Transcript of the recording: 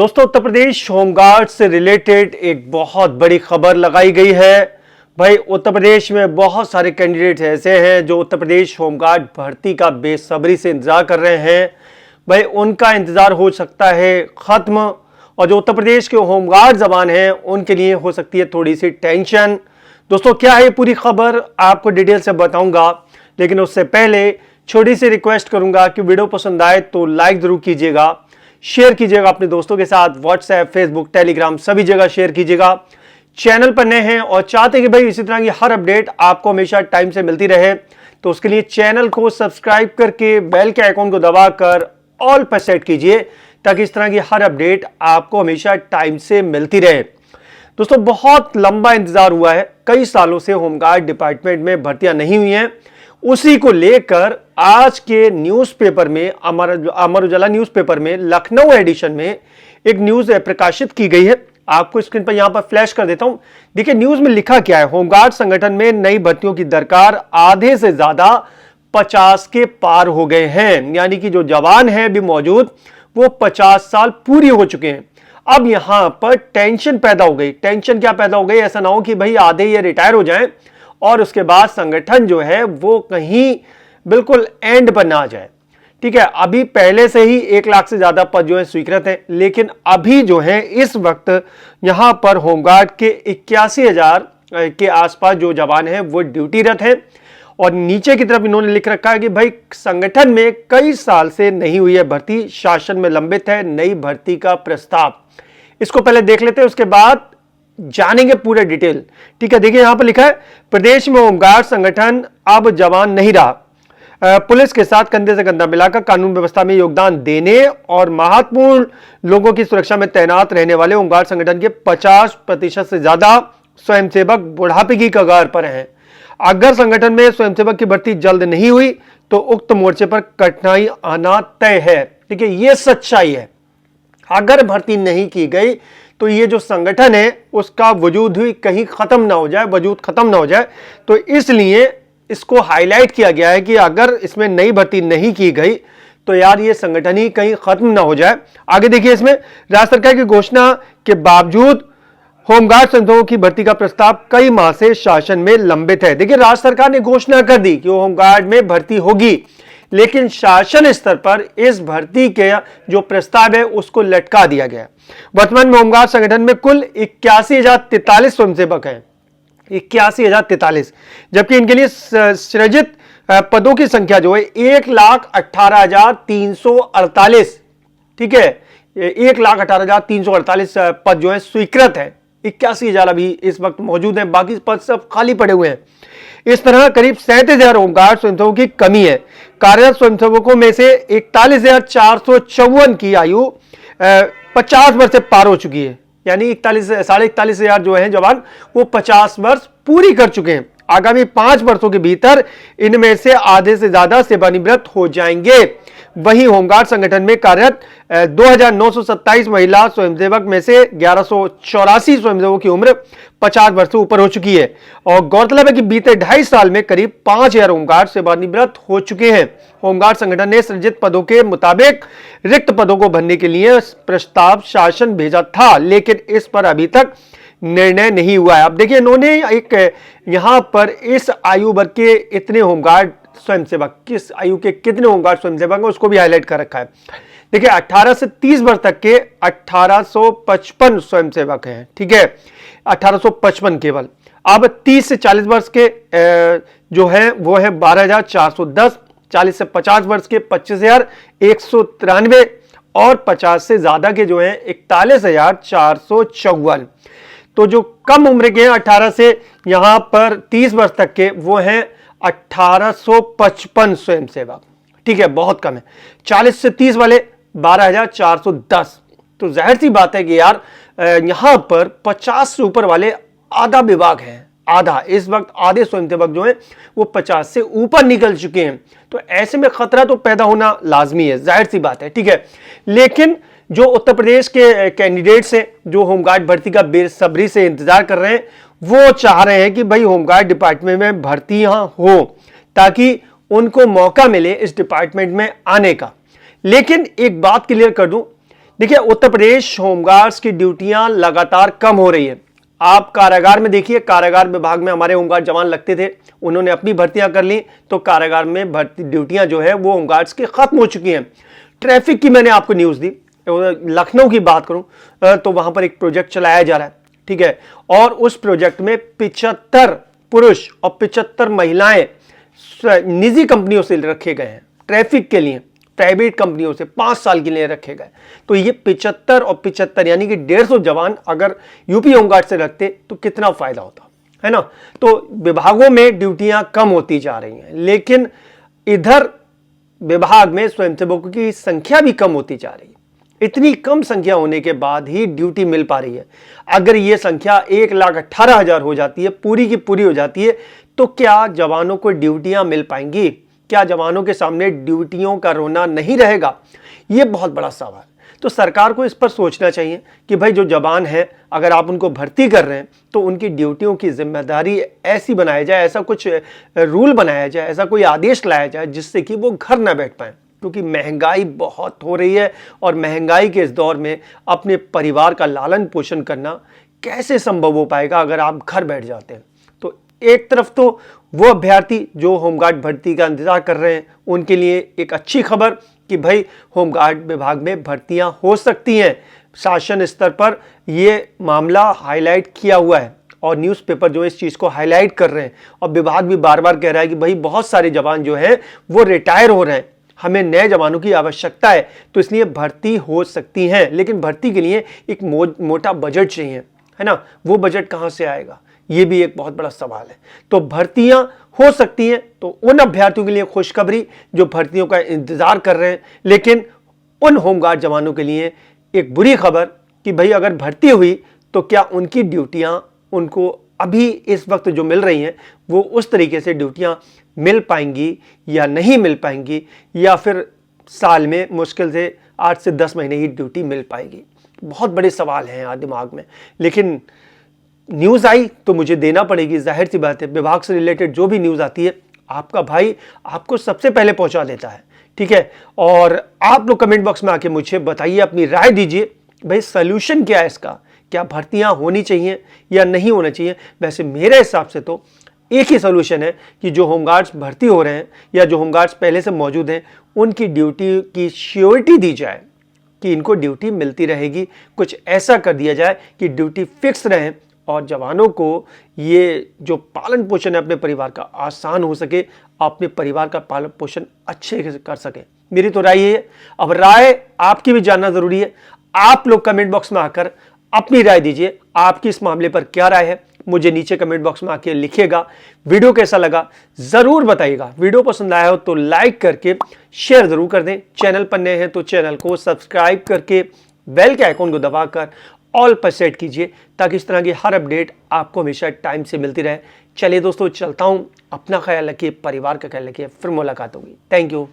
दोस्तों, उत्तर प्रदेश होमगार्ड से रिलेटेड एक बहुत बड़ी खबर लगाई गई है। भाई, उत्तर प्रदेश में बहुत सारे कैंडिडेट ऐसे हैं जो उत्तर प्रदेश होमगार्ड भर्ती का बेसब्री से इंतजार कर रहे हैं। भाई, उनका इंतजार हो सकता है खत्म, और जो उत्तर प्रदेश के होमगार्ड जवान हैं उनके लिए हो सकती है थोड़ी सी टेंशन। दोस्तों, क्या है पूरी खबर आपको डिटेल से बताऊंगा, लेकिन उससे पहले छोटी सी रिक्वेस्ट करूंगा कि वीडियो पसंद आए तो लाइक जरूर कीजिएगा, शेयर कीजिएगा अपने दोस्तों के साथ, व्हाट्सएप, फेसबुक, टेलीग्राम सभी जगह शेयर कीजिएगा। चैनल पर नए हैं और चाहते हैं कि भाई इसी तरह की हर अपडेट आपको हमेशा टाइम से मिलती रहे, तो उसके लिए चैनल को सब्सक्राइब करके बेल के आइकॉन को दबाकर ऑल पर सेट कीजिए, ताकि इस तरह की हर अपडेट आपको हमेशा टाइम से मिलती रहे। दोस्तों, बहुत लंबा इंतजार हुआ है, कई सालों से होमगार्ड डिपार्टमेंट में भर्तियां नहीं हुई हैं। उसी को लेकर आज के न्यूज़पेपर में, अमर उजाला न्यूज़पेपर में लखनऊ एडिशन में एक न्यूज़ प्रकाशित की गई है। आपको स्क्रीन पर यहां पर फ्लैश कर देता हूं। देखिए न्यूज़ में लिखा क्या है। होमगार्ड संगठन में नई भर्तियों की दरकार आधे से ज्यादा 50 के पार हो गए हैं, यानी कि जो जवान है अभी मौजूद वो 50 साल पूरी हो चुके हैं। अब यहां पर टेंशन पैदा हो गई। टेंशन क्या पैदा हो गई? ऐसा ना हो कि भाई आधे ये रिटायर हो जाएं और उसके बाद संगठन जो है वो कहीं बिल्कुल एंड पर ना आ जाए। ठीक है, अभी पहले से ही 1 लाख से ज्यादा पद जो है स्वीकृत है, लेकिन अभी जो है इस वक्त यहां पर होमगार्ड के 81,000 के आसपास जो जवान हैं वो ड्यूटीरत हैं। और नीचे की तरफ इन्होंने लिख रखा है कि भाई संगठन में कई साल से नहीं हुई है भर्ती, शासन में लंबित है नई भर्ती का प्रस्ताव। इसको पहले देख लेते हैं, उसके बाद जानेंगे पूरे डिटेल। ठीक है, देखिए यहां पर लिखा है, प्रदेश में होमगार्ड संगठन अब जवान नहीं रहा। पुलिस के साथ कंधे से कंधा मिलाकर कानून व्यवस्था में योगदान देने और महत्वपूर्ण लोगों की सुरक्षा में तैनात रहने वाले होमगार्ड संगठन के 50% से ज्यादा स्वयंसेवक बुढ़ापे की कगार पर हैं। अगर संगठन में स्वयंसेवक की भर्ती जल्द नहीं हुई तो उक्त मोर्चे पर कठिनाई आना तय है। ठीक है, यह सच्चाई है। अगर भर्ती नहीं की गई तो ये जो संगठन है उसका वजूद ही कहीं खत्म ना हो जाए, वजूद खत्म ना हो जाए। तो इसलिए इसको हाईलाइट किया गया है कि अगर इसमें नई भर्ती नहीं की गई तो यार ये संगठन ही कहीं खत्म ना हो जाए। आगे देखिए, इसमें राज्य सरकार की घोषणा के बावजूद होमगार्ड संस्थाओं की भर्ती का प्रस्ताव कई माह से शासन में लंबित है। देखिए, राज्य सरकार ने घोषणा कर दी कि होमगार्ड में भर्ती होगी, लेकिन शासन स्तर पर इस भर्ती के जो प्रस्ताव है उसको लटका दिया गया। वर्तमान में होमगार्ड संगठन में कुल 81,043 स्वयंसेवक हैं, 81,043, जबकि इनके लिए सृजित पदों की संख्या जो है 1,18,348। ठीक है, 1,18,348 पद जो है स्वीकृत है। 81,000 अभी इस वक्त मौजूद हैं, बाकी पद सब खाली पड़े हुए हैं। इस तरह करीब 37,000 होमगार्ड स्वयंसेवकों की कमी है। कार्यरत स्वयंसेवकों में से 41,454 की आयु 50 वर्ष से पार हो चुकी है, यानी 41,000 जो है जवान वो 50 वर्ष पूरी कर चुके हैं। आगामी 5 वर्षों के भीतर इनमें से आधे से ज्यादा सेवानिवृत्त हो जाएंगे। वहीं होमगार्ड संगठन में कार्यरत 2,927 महिला स्वयंसेवक में से 1,184 स्वयंसेवकों की उम्र 50 वर्ष से ऊपर हो चुकी है। और गौरतलब है कि बीते 2.5 साल में करीब 5,000 होमगार्ड सेवानिवृत्त हो चुके हैं। होमगार्ड संगठन ने सृजित पदों के मुताबिक रिक्त पदों को भरने के लिए प्रस्ताव शासन भेजा था, लेकिन इस पर अभी तक निर्णय नहीं हुआ है। अब देखिए, इन्होंने एक यहां पर इस आयु वर्ग के इतने होमगार्ड स्वयंसेवक, किस आयु के कितने होमगार्ड स्वयंसेवक हैं उसको भी हाईलाइट कर रखा है। देखिए, 18 से 30 वर्ष तक के 1855 स्वयंसेवक हैं। ठीक है, 1855 केवल। अब 30 से 40 वर्ष के जो है वो है 12,410, 40 से 50 वर्ष के 25,193 और 50 से ज्यादा के जो है 41,454। तो जो कम उम्र के हैं 18 से यहां पर 30 वर्ष तक के वो हैं 1,855 स्वयंसेवक। ठीक है, बहुत कम है। 40 से 30 वाले 12,410। तो जाहिर सी बात है कि यार यहां पर 50 से ऊपर वाले आधा विभाग है, आधा। इस वक्त आधे स्वयंसेवक जो हैं वो 50 से ऊपर निकल चुके हैं। तो ऐसे में खतरा तो पैदा होना लाजमी है, जाहिर सी बात है। ठीक है, लेकिन जो उत्तर प्रदेश के कैंडिडेट्स हैं जो होमगार्ड भर्ती का बेसब्री से इंतजार कर रहे हैं, वो चाह रहे हैं कि भाई होमगार्ड डिपार्टमेंट में भर्ती यहां हो, ताकि उनको मौका मिले इस डिपार्टमेंट में आने का। लेकिन एक बात क्लियर कर दूं, देखिए, उत्तर प्रदेश होमगार्ड्स की ड्यूटियां लगातार कम हो रही है। आप कारागार में देखिए, कारागार विभाग में हमारे होमगार्ड जवान लगते थे, उन्होंने अपनी भर्तियां कर ली, तो कारागार में भर्ती ड्यूटियां जो है वो होमगार्ड्स की खत्म हो चुकी हैं। ट्रैफिक की मैंने आपको न्यूज दी, लखनऊ की बात करूं तो वहां पर एक प्रोजेक्ट चलाया जा रहा है, ठीक है, और उस प्रोजेक्ट में 75 पुरुष और 75 महिलाएं निजी कंपनियों से रखे गए हैं ट्रैफिक के लिए, प्राइवेट कंपनियों से 5 साल के लिए रखे गए। तो ये 75 और 75 यानी कि 150 जवान अगर यूपी होमगार्ड से रखते तो कितना फायदा होता, है ना। तो विभागों में ड्यूटियां कम होती जा रही हैं, लेकिन इधर विभाग में स्वयंसेवकों की संख्या भी कम होती जा रही है। इतनी कम संख्या होने के बाद ही ड्यूटी मिल पा रही है। अगर ये संख्या 1,18,000 हो जाती है, पूरी की पूरी हो जाती है, तो क्या जवानों को ड्यूटियां मिल पाएंगी? क्या जवानों के सामने ड्यूटियों का रोना नहीं रहेगा? यह बहुत बड़ा सवाल। तो सरकार को इस पर सोचना चाहिए कि भाई जो जवान हैं, अगर आप उनको भर्ती कर रहे हैं तो उनकी ड्यूटियों की जिम्मेदारी ऐसी बनाया जाए, ऐसा कुछ रूल बनाया जाए, ऐसा कोई आदेश लाया जाए जिससे कि वो घर ना बैठ पाए, क्योंकि महंगाई बहुत हो रही है और महंगाई के इस दौर में अपने परिवार का लालन पोषण करना कैसे संभव हो पाएगा अगर आप घर बैठ जाते हैं। तो एक तरफ तो वो अभ्यर्थी जो होमगार्ड भर्ती का इंतजार कर रहे हैं उनके लिए एक अच्छी खबर कि भाई होमगार्ड विभाग में भर्तियां हो सकती हैं। शासन स्तर पर यह मामला हाईलाइट किया हुआ है और न्यूज़पेपर जो इस चीज़ को हाईलाइट कर रहे हैं, और विभाग भी बार बार कह रहा है कि भाई बहुत सारे जवान जो हैं वो रिटायर हो रहे हैं, हमें नए जवानों की आवश्यकता है, तो इसलिए भर्ती हो सकती हैं। लेकिन भर्ती के लिए एक मोटा बजट चाहिए, है ना। वो बजट कहाँ से आएगा, ये भी एक बहुत बड़ा सवाल है। तो भर्तियां हो सकती हैं, तो उन अभ्यर्थियों के लिए खुशखबरी जो भर्तियों का इंतजार कर रहे हैं, लेकिन उन होमगार्ड जवानों के लिए एक बुरी खबर कि भाई अगर भर्ती हुई तो क्या उनकी ड्यूटियां उनको अभी इस वक्त जो मिल रही हैं वो उस तरीके से ड्यूटियां मिल पाएंगी या नहीं मिल पाएंगी, या फिर साल में मुश्किल से 8 से 10 महीने ही ड्यूटी मिल पाएगी। बहुत बड़े सवाल हैं यहाँ दिमाग में, लेकिन न्यूज़ आई तो मुझे देना पड़ेगी, जाहिर सी बात है। विभाग से रिलेटेड जो भी न्यूज़ आती है आपका भाई आपको सबसे पहले पहुंचा देता है, ठीक है। और आप लोग कमेंट बॉक्स में आके मुझे बताइए, अपनी राय दीजिए, भाई सल्यूशन क्या है इसका, क्या भर्तियां होनी चाहिए या नहीं होना चाहिए। वैसे मेरे हिसाब से तो एक ही सोल्यूशन है कि जो होमगार्ड्स भर्ती हो रहे हैं या जो होमगार्ड्स पहले से मौजूद हैं उनकी ड्यूटी की श्योरिटी दी जाए कि इनको ड्यूटी मिलती रहेगी। कुछ ऐसा कर दिया जाए कि ड्यूटी फिक्स रहे और जवानों को ये जो पालन पोषण है अपने परिवार का आसान हो सके, अपने परिवार का पालन पोषण अच्छे से कर सके। मेरी तो राय ये है। अब राय आपकी भी जानना जरूरी है। आप लोग कमेंट बॉक्स में आकर अपनी राय दीजिए, आपकी इस मामले पर क्या राय है, मुझे नीचे कमेंट बॉक्स में आके लिखिएगा। वीडियो कैसा लगा जरूर बताइएगा। वीडियो पसंद आया हो तो लाइक करके शेयर जरूर कर दें। चैनल पर नए हैं तो चैनल को सब्सक्राइब करके बेल के आइकॉन को दबाकर ऑल पर सेट कीजिए, ताकि इस तरह की हर अपडेट आपको हमेशा टाइम से मिलती रहे। चलिए दोस्तों, चलता हूं। अपना ख्याल रखिए, परिवार का ख्याल रखिए। फिर मुलाकात होगी। Thank you.